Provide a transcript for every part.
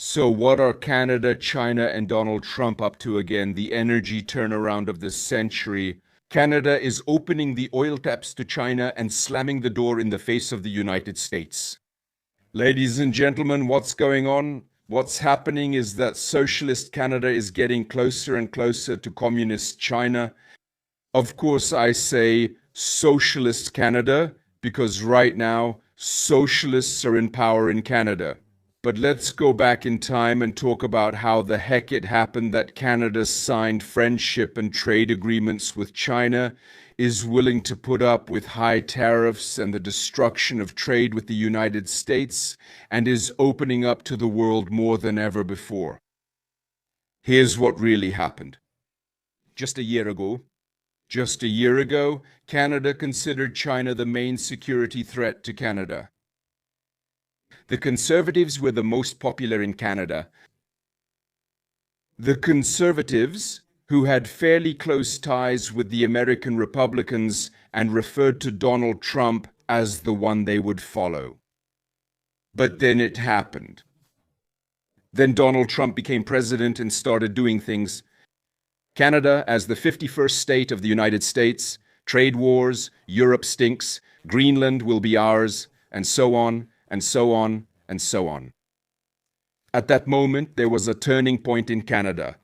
So what are Canada, China, and Donald Trump up to again? The energy turnaround of the century. Canada is opening the oil taps to China and slamming the door in the face of the United States. Ladies and gentlemen, what's going on? What's happening is that socialist Canada is getting closer and closer to communist China. Of course, I say socialist Canada because right now socialists are in power in Canada. But let's go back in time and talk about how the heck it happened that Canada signed friendship and trade agreements with China, is willing to put up with high tariffs and the destruction of trade with the United States, and is opening up to the world more than ever before. Here's what really happened. Just a year ago, Canada considered China the main security threat to Canada. The Conservatives were the most popular in Canada. The Conservatives, who had fairly close ties with the American Republicans and referred to Donald Trump as the one they would follow. But then it happened. Then Donald Trump became president and started doing things. Canada, as the 51st state of the United States, trade wars, Europe stinks, Greenland will be ours, and so on, and so on, and so on. At that moment, there was a turning point in Canada.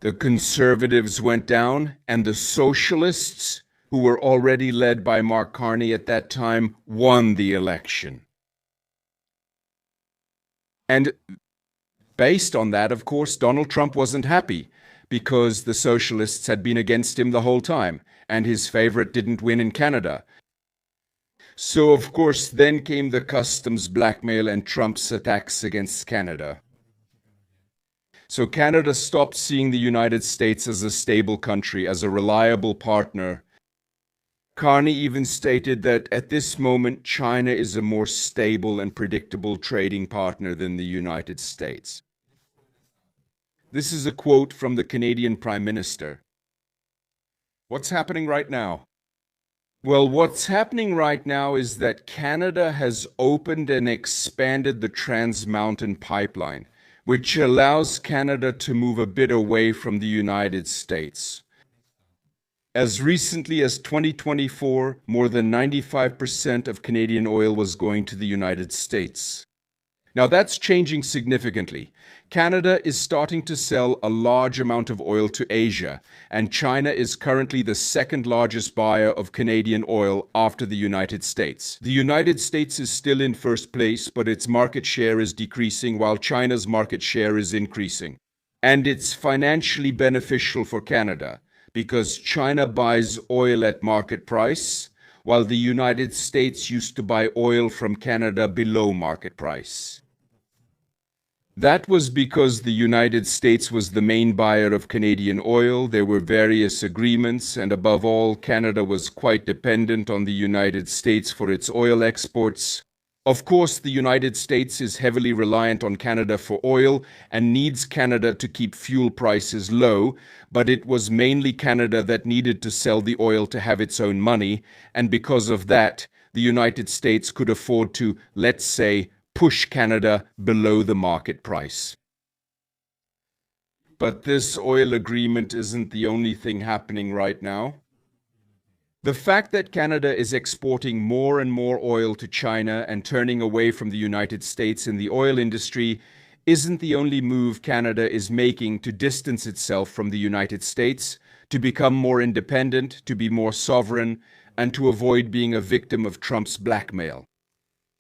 The Conservatives went down, and the Socialists, who were already led by Mark Carney at that time, won the election. And based on that, of course, Donald Trump wasn't happy, because the Socialists had been against him the whole time, and his favorite didn't win in Canada. So, of course, then came the customs blackmail and Trump's attacks against Canada. So Canada stopped seeing the United States as a stable country, as a reliable partner. Carney even stated that at this moment, China is a more stable and predictable trading partner than the United States. This is a quote from the Canadian Prime Minister. What's happening right now? Well, what's happening right now is that Canada has opened and expanded the Trans Mountain Pipeline, which allows Canada to move a bit away from the United States. As recently as 2024, more than 95% of Canadian oil was going to the United States. Now that's changing significantly. Canada is starting to sell a large amount of oil to Asia, and China is currently the second largest buyer of Canadian oil after the United States. The United States is still in first place, but its market share is decreasing while China's market share is increasing. And it's financially beneficial for Canada because China buys oil at market price, while the United States used to buy oil from Canada below market price. That was because the United States was the main buyer of Canadian oil. There were various agreements, and above all, Canada was quite dependent on the United States for its oil exports. Of course, the United States is heavily reliant on Canada for oil and needs Canada to keep fuel prices low, but it was mainly Canada that needed to sell the oil to have its own money, and because of that, the United States could afford to, let's say, push Canada below the market price. But this oil agreement isn't the only thing happening right now. The fact that Canada is exporting more and more oil to China and turning away from the United States in the oil industry isn't the only move Canada is making to distance itself from the United States, to become more independent, to be more sovereign, and to avoid being a victim of Trump's blackmail.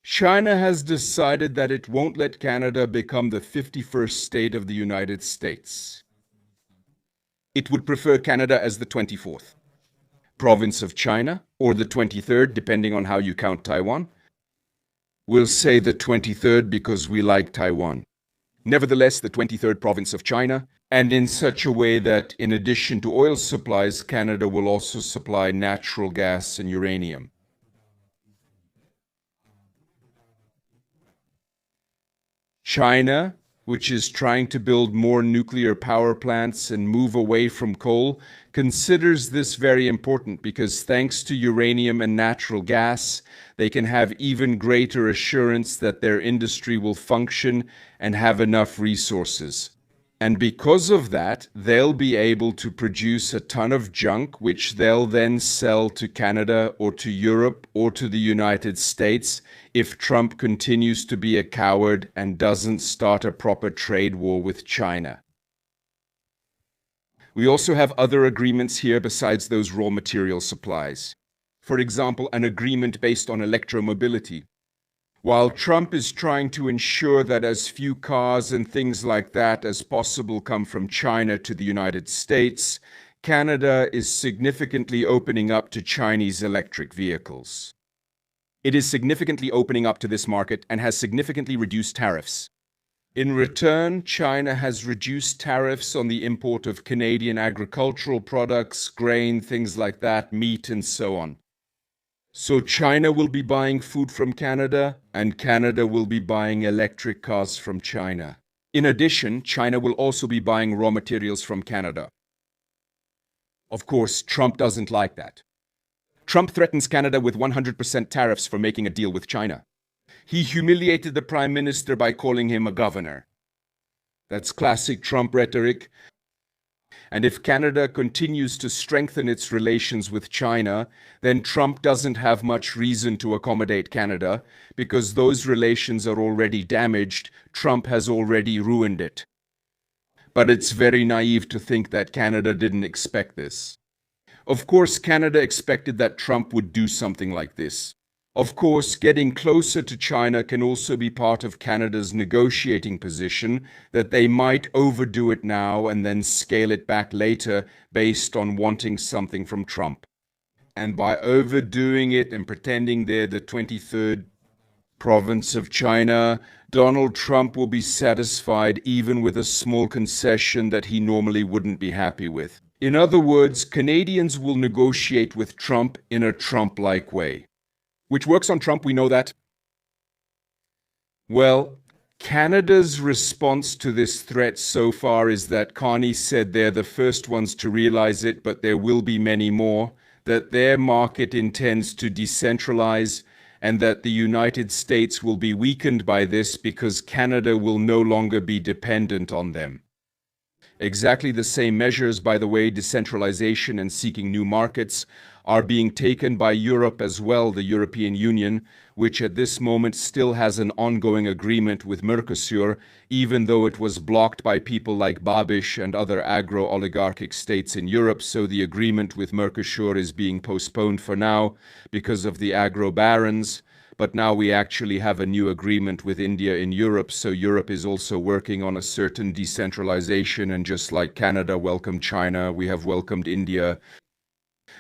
China has decided that it won't let Canada become the 51st state of the United States. It would prefer Canada as the 24th province of China, or the 23rd, depending on how you count Taiwan. We'll say the 23rd because we like Taiwan. Nevertheless, the 23rd province of China, and in such a way that, in addition to oil supplies, Canada will also supply natural gas and uranium. China which is trying to build more nuclear power plants and move away from coal, considers this very important because thanks to uranium and natural gas, they can have even greater assurance that their industry will function and have enough resources. And because of that, they'll be able to produce a ton of junk, which they'll then sell to Canada or to Europe or to the United States if Trump continues to be a coward and doesn't start a proper trade war with China. We also have other agreements here besides those raw material supplies. For example, an agreement based on electromobility. While Trump is trying to ensure that as few cars and things like that as possible come from China to the United States, Canada is significantly opening up to Chinese electric vehicles. It is significantly opening up to this market and has significantly reduced tariffs. In return, China has reduced tariffs on the import of Canadian agricultural products, grain, things like that, meat, and so on. So China will be buying food from Canada, and Canada will be buying electric cars from China. In addition, China will also be buying raw materials from Canada. Of course, Trump doesn't like that. Trump threatens Canada with 100% tariffs for making a deal with China. He humiliated the Prime Minister by calling him a governor. That's classic Trump rhetoric. And if Canada continues to strengthen its relations with China, then Trump doesn't have much reason to accommodate Canada because those relations are already damaged. Trump has already ruined it. But it's very naive to think that Canada didn't expect this. Of course, Canada expected that Trump would do something like this. Of course, getting closer to China can also be part of Canada's negotiating position, that they might overdo it now and then scale it back later based on wanting something from Trump. And by overdoing it and pretending they're the 23rd province of China, Donald Trump will be satisfied even with a small concession that he normally wouldn't be happy with. In other words, Canadians will negotiate with Trump in a Trump-like way. Which works on Trump, we know that. Well, Canada's response to this threat so far is that Carney said they're the first ones to realize it, but there will be many more, that their market intends to decentralize, and that the United States will be weakened by this because Canada will no longer be dependent on them. Exactly the same measures, by the way, decentralization and seeking new markets, are being taken by Europe as well, the European Union, which at this moment still has an ongoing agreement with Mercosur, even though it was blocked by people like Babiš and other agro-oligarchic states in Europe. So the agreement with Mercosur is being postponed for now because of the agro-barons. But now we actually have a new agreement with India in Europe, so Europe is also working on a certain decentralization, and just like Canada welcomed China, we have welcomed India.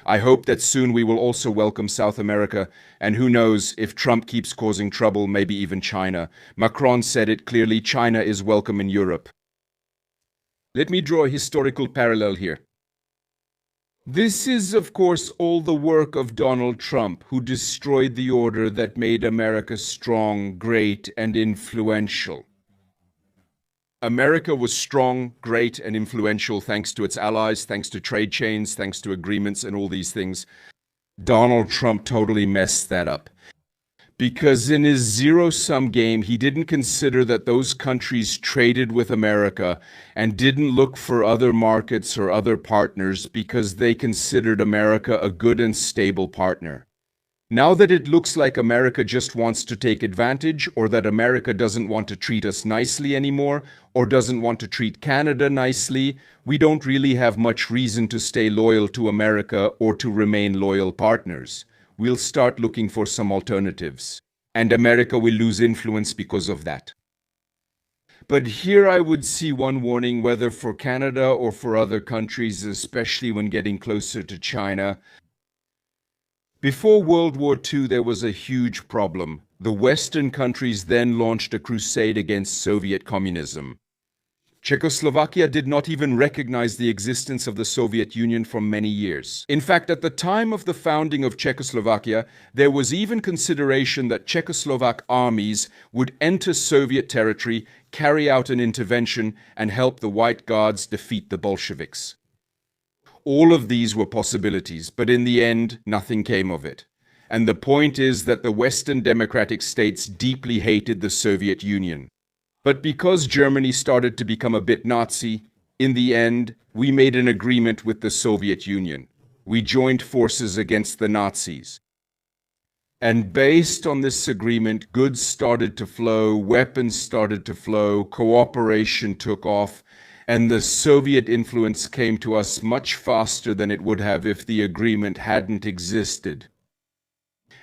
I hope that soon we will also welcome South America, and who knows, if Trump keeps causing trouble, maybe even China. Macron said it clearly, China is welcome in Europe. Let me draw a historical parallel here. This is, of course, all the work of Donald Trump, who destroyed the order that made America strong, great, and influential. America was strong, great, and influential thanks to its allies, thanks to trade chains, thanks to agreements, and all these things. Donald Trump totally messed that up. Because in his zero-sum game, he didn't consider that those countries traded with America and didn't look for other markets or other partners because they considered America a good and stable partner. Now that it looks like America just wants to take advantage, or that America doesn't want to treat us nicely anymore, or doesn't want to treat Canada nicely, we don't really have much reason to stay loyal to America or to remain loyal partners. We'll start looking for some alternatives. And America will lose influence because of that. But here I would see one warning, whether for Canada or for other countries, especially when getting closer to China. Before World War II, there was a huge problem. The Western countries then launched a crusade against Soviet communism. Czechoslovakia did not even recognize the existence of the Soviet Union for many years. In fact, at the time of the founding of Czechoslovakia, there was even consideration that Czechoslovak armies would enter Soviet territory, carry out an intervention, and help the White Guards defeat the Bolsheviks. All of these were possibilities, but in the end, nothing came of it. And the point is that the Western democratic states deeply hated the Soviet Union. But because Germany started to become a bit Nazi, in the end, we made an agreement with the Soviet Union. We joined forces against the Nazis. And based on this agreement, goods started to flow, weapons started to flow, cooperation took off, and the Soviet influence came to us much faster than it would have if the agreement hadn't existed.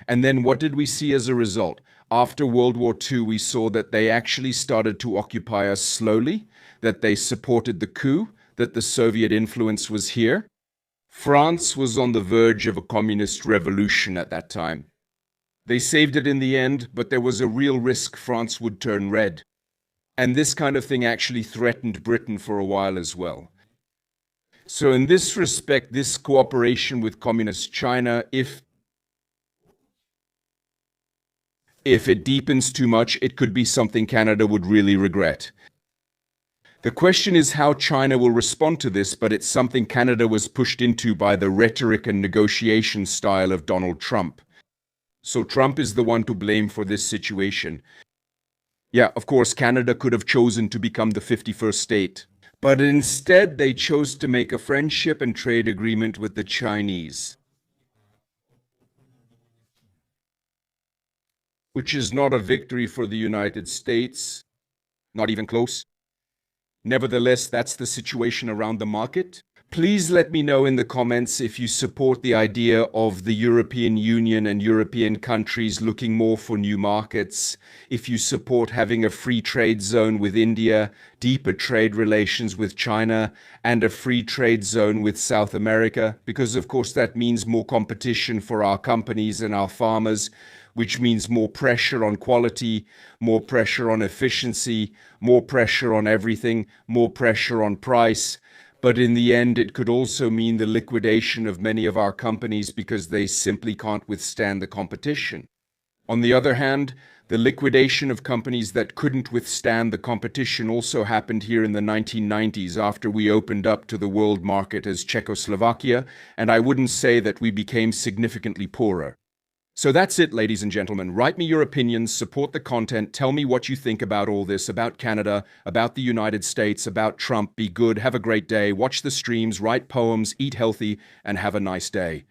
And then what did we see as a result? After World War II, we saw that they actually started to occupy us slowly, that they supported the coup, that the Soviet influence was here. France was on the verge of a communist revolution at that time. They saved it in the end, but there was a real risk France would turn red. And this kind of thing actually threatened Britain for a while as well. So in this respect, this cooperation with Communist China, if it deepens too much, it could be something Canada would really regret. The question is how China will respond to this, but it's something Canada was pushed into by the rhetoric and negotiation style of Donald Trump. So Trump is the one to blame for this situation. Yeah, of course, Canada could have chosen to become the 51st state. But instead, they chose to make a friendship and trade agreement with the Chinese, which is not a victory for the United States, not even close. Nevertheless, that's the situation around the market. Please let me know in the comments if you support the idea of the European Union and European countries looking more for new markets, if you support having a free trade zone with India, deeper trade relations with China, and a free trade zone with South America, because of course that means more competition for our companies and our farmers, which means more pressure on quality, more pressure on efficiency, more pressure on everything, more pressure on price. But in the end, it could also mean the liquidation of many of our companies because they simply can't withstand the competition. On the other hand, the liquidation of companies that couldn't withstand the competition also happened here in the 1990s after we opened up to the world market as Czechoslovakia, and I wouldn't say that we became significantly poorer. So that's it, ladies and gentlemen. Write me your opinions, support the content, tell me what you think about all this, about Canada, about the United States, about Trump. Be good, have a great day, watch the streams, write poems, eat healthy, and have a nice day.